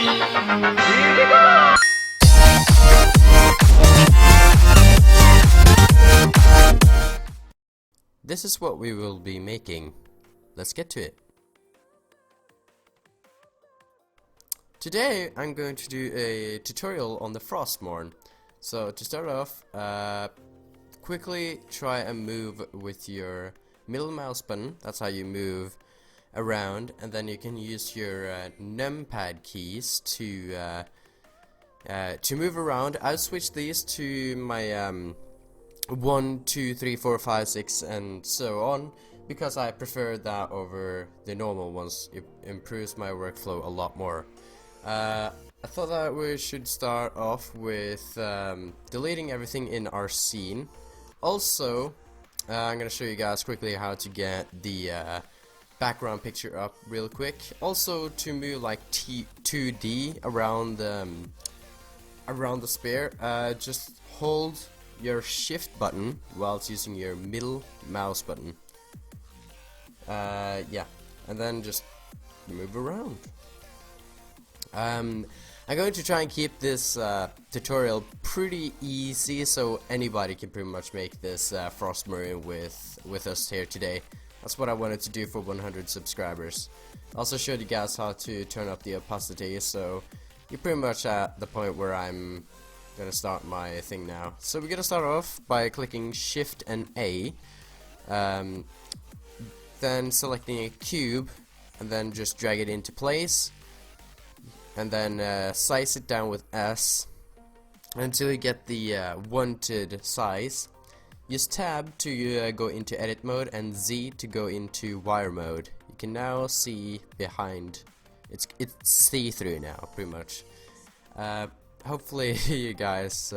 This is what we will be making. Let's get to it. Today I'm going to do a tutorial on the Frostmourne. So to start off, quickly try and move with your middle mouse button. That's how you move around, and then you can use your numpad keys to move around. I'll switch these to my 1, 2, 3, 4, 5, 6 and so on, because I prefer that over the normal ones. It improves my workflow a lot more. I thought that we should start off with deleting everything in our scene. Also, I'm gonna show you guys quickly how to get the background picture up real quick. Also, to move like 2D around the sphere, just hold your shift button whilst using your middle mouse button. Yeah, and then just move around. I'm going to try and keep this tutorial pretty easy, so anybody can pretty much make this Frostmourne with us here today. That's what I wanted to do for 100 subscribers. Also showed you guys how to turn up the opacity, so you're pretty much at the point where I'm gonna start my thing now. So we're gonna start off by clicking Shift and A, then selecting a cube, and then just drag it into place, and then size it down with S until you get the wanted size. Use Tab to go into edit mode and Z to go into wire mode. You can now see behind. It's see-through now, pretty much. Hopefully you guys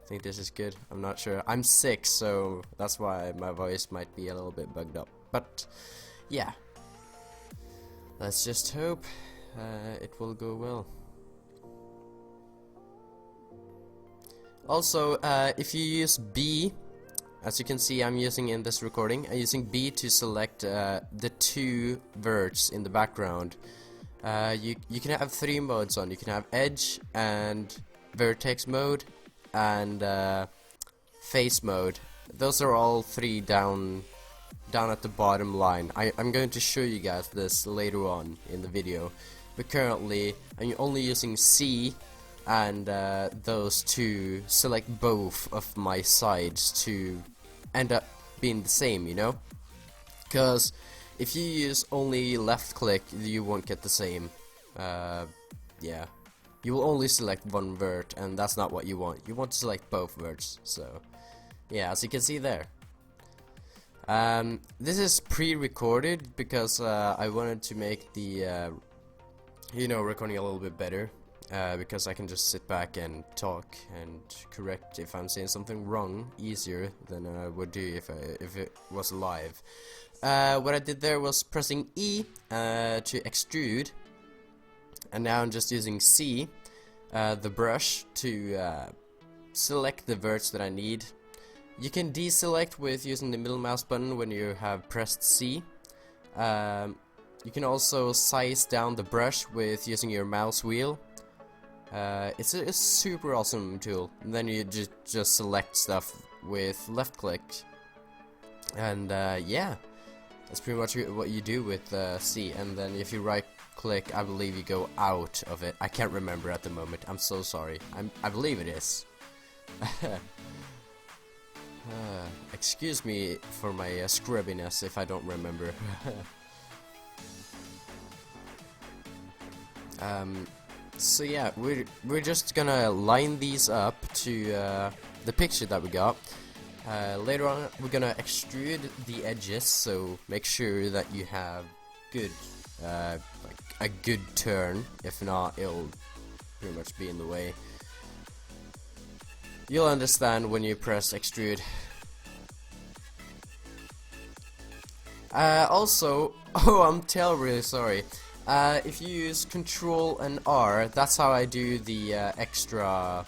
think this is good. I'm not sure. I'm sick, so that's why my voice might be a little bit bugged up. But yeah, let's just hope it will go well. Also, if you use B, as you can see I'm using in this recording, I'm using B to select the two verts in the background. You can have 3 modes on. You can have edge and vertex mode and face mode. Those are all 3 down at the bottom line. I'm going to show you guys this later on in the video, but currently I'm only using C and those to select both of my sides to end up being the same, you know? Because if you use only left click, you won't get the same. Yeah, you will only select one vert, and that's not what you want. You want to select both verts. So yeah, as you can see there. This is pre-recorded because I wanted to make the recording a little bit better. Because I can just sit back and talk and correct if I'm saying something wrong easier than I would do if it was live. What I did there was pressing E to extrude, and now I'm just using C, the brush, to select the verts that I need. You can deselect with using the middle mouse button when you have pressed C. You can also size down the brush with using your mouse wheel. It's a super awesome tool. And then you just select stuff with left click, and yeah, that's pretty much what you do with C. And then if you right click, I believe you go out of it. I can't remember at the moment. I'm so sorry. I believe it is. Excuse me for my scrubbiness if I don't remember. So yeah, we're just gonna line these up to the picture that we got. Later on, we're gonna extrude the edges, so make sure that you have good, like a good turn. If not, it'll pretty much be in the way. You'll understand when you press extrude. Also, I'm really sorry. If you use Control and R, that's how I do the extra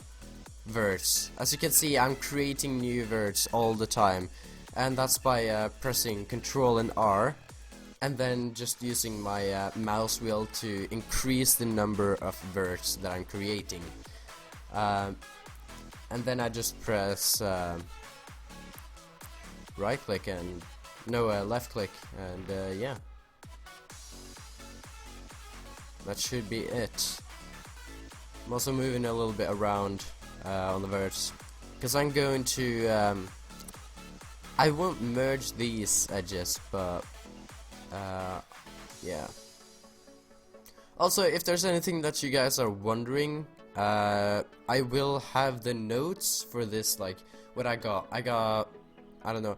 verts. As you can see, I'm creating new verts all the time, and that's by pressing Control and R. and then just using my mouse wheel to increase the number of verts that I'm creating. And then I just press right click and left click, and yeah, that should be it. I'm also moving a little bit around on the verts because I'm going to I won't merge these edges, but yeah. Also, if there's anything that you guys are wondering, I will have the notes for this, like what I got, I don't know,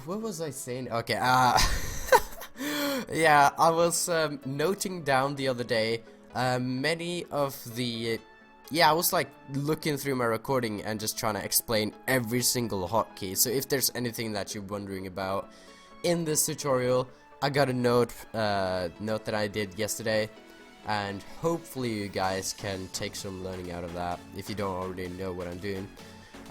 what was I saying? Okay, yeah, I was noting down the other day many of the I was like looking through my recording and just trying to explain every single hotkey. So if there's anything that you're wondering about in this tutorial, I got a note that I did yesterday, and hopefully you guys can take some learning out of that if you don't already know what I'm doing.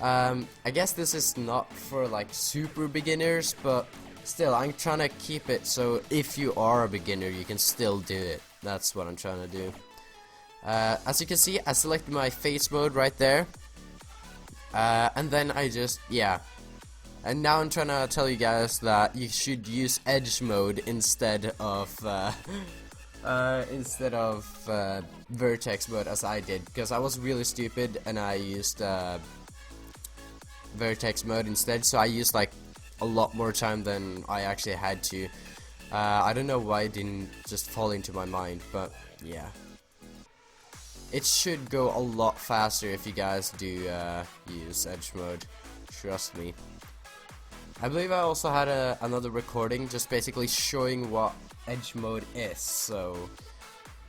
I guess this is not for like super beginners, but still I'm trying to keep it so if you are a beginner you can still do it. That's what I'm trying to do. As you can see, I selected my face mode right there, and then I just, and now I'm trying to tell you guys that you should use edge mode instead of vertex mode, as I did, because I was really stupid and I used vertex mode instead, so I used like a lot more time than I actually had to. I don't know why it didn't just fall into my mind, but yeah. It should go a lot faster if you guys do use edge mode, trust me. I believe I also had another recording just basically showing what edge mode is, so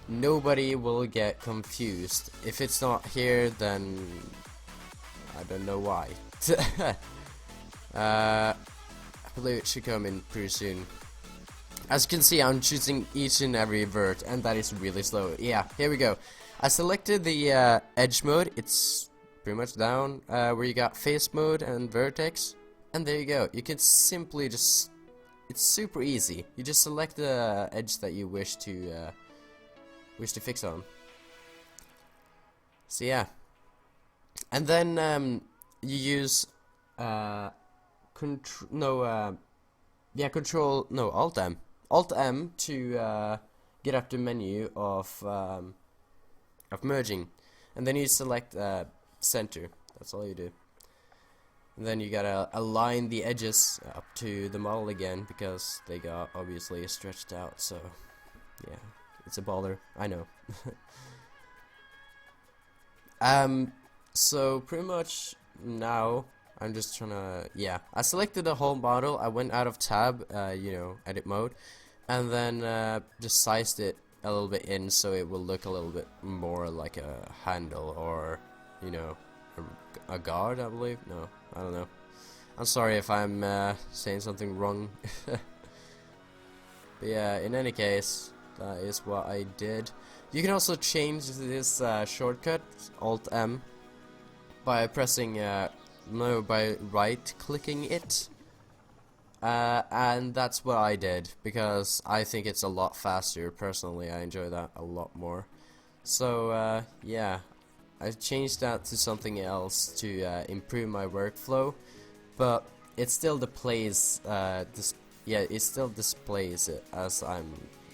nobody will get confused. If it's not here, then I don't know why. I believe it should come in pretty soon. As you can see, I'm choosing each and every vert, and that is really slow. Yeah, here we go. I selected the edge mode. It's pretty much down where you got face mode and vertex, and there you go. You can simply just, it's super easy. You just select the edge that you wish to fix on. So yeah, and then you use Alt M to get up the menu of merging, and then you select center. That's all you do. And then you gotta align the edges up to the model again because they got obviously stretched out. So yeah, it's a bother, I know. So pretty much now I'm just trying to, I selected the whole model. I went out of tab, edit mode, and then just sized it a little bit in so it will look a little bit more like a handle, or a guard, I believe. No, I don't know. I'm sorry if I'm saying something wrong. But yeah, in any case, that is what I did. You can also change this shortcut, Alt M, by pressing by right clicking it. And that's what I did, because I think it's a lot faster. Personally, I enjoy that a lot more. So yeah, I changed that to something else to improve my workflow, but it still displays it still displays it as I'm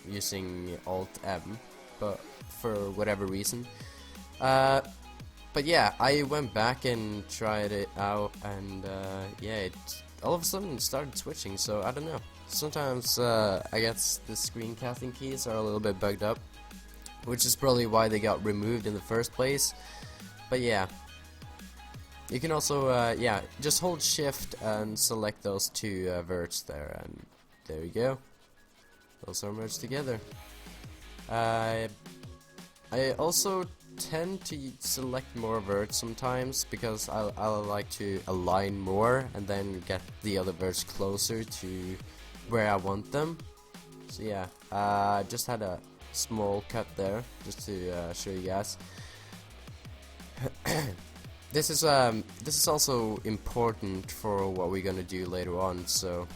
using Alt M, but for whatever reason. But yeah, I went back and tried it out, and it all of a sudden started switching, so I don't know. Sometimes I guess the screencasting keys are a little bit bugged up, which is probably why they got removed in the first place. But yeah, you can also just hold shift and select those two verts there, and there you go. Those are merged together. I also tend to select more verts sometimes because I like to align more and then get the other verts closer to where I want them. So yeah, just had a small cut there just to show you guys. This is also important for what we're gonna do later on. So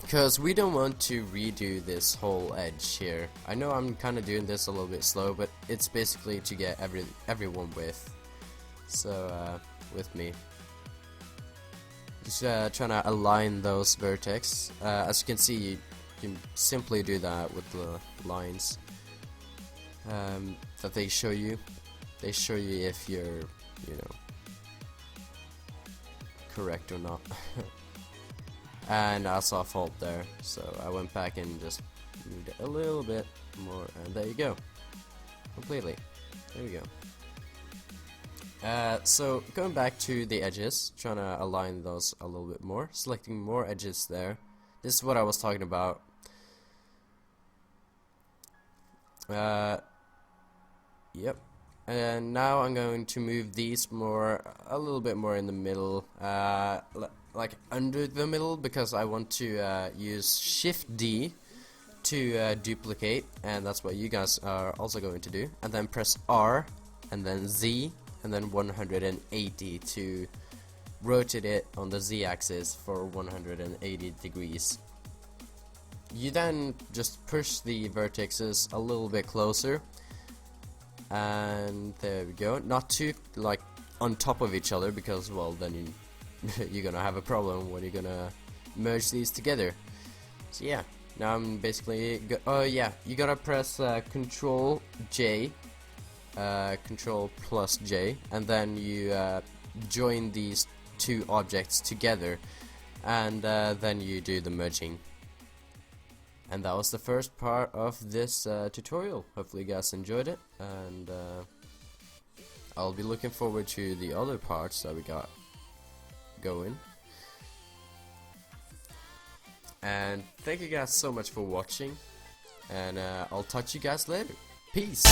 because we don't want to redo this whole edge here. I know I'm kind of doing this a little bit slow, but it's basically to get everyone with. So with me, just trying to align those vertex. As you can see, you can simply do that with the lines that they show you. They show you if you're, you know, correct or not. And I saw a fault there, so I went back and just moved it a little bit more, and there you go. Completely. There we go. So going back to the edges, trying to align those a little bit more, selecting more edges there. This is what I was talking about. Yep. And now I'm going to move these a little bit more in the middle, like under the middle, because I want to use Shift D to duplicate, and that's what you guys are also going to do. And then press R, and then Z, and then 180 to rotate it on the Z axis for 180 degrees. You then just push the vertices a little bit closer, and there we go. Not too like on top of each other, because well then you're gonna have a problem when you're gonna merge these together. So yeah, now I'm basically oh yeah, you gotta press Control J, Control plus J, and then you join these two objects together, and then you do the merging. And that was the first part of this tutorial. Hopefully you guys enjoyed it, and I'll be looking forward to the other parts that we got going. And thank you guys so much for watching, and I'll talk to you guys later. Peace!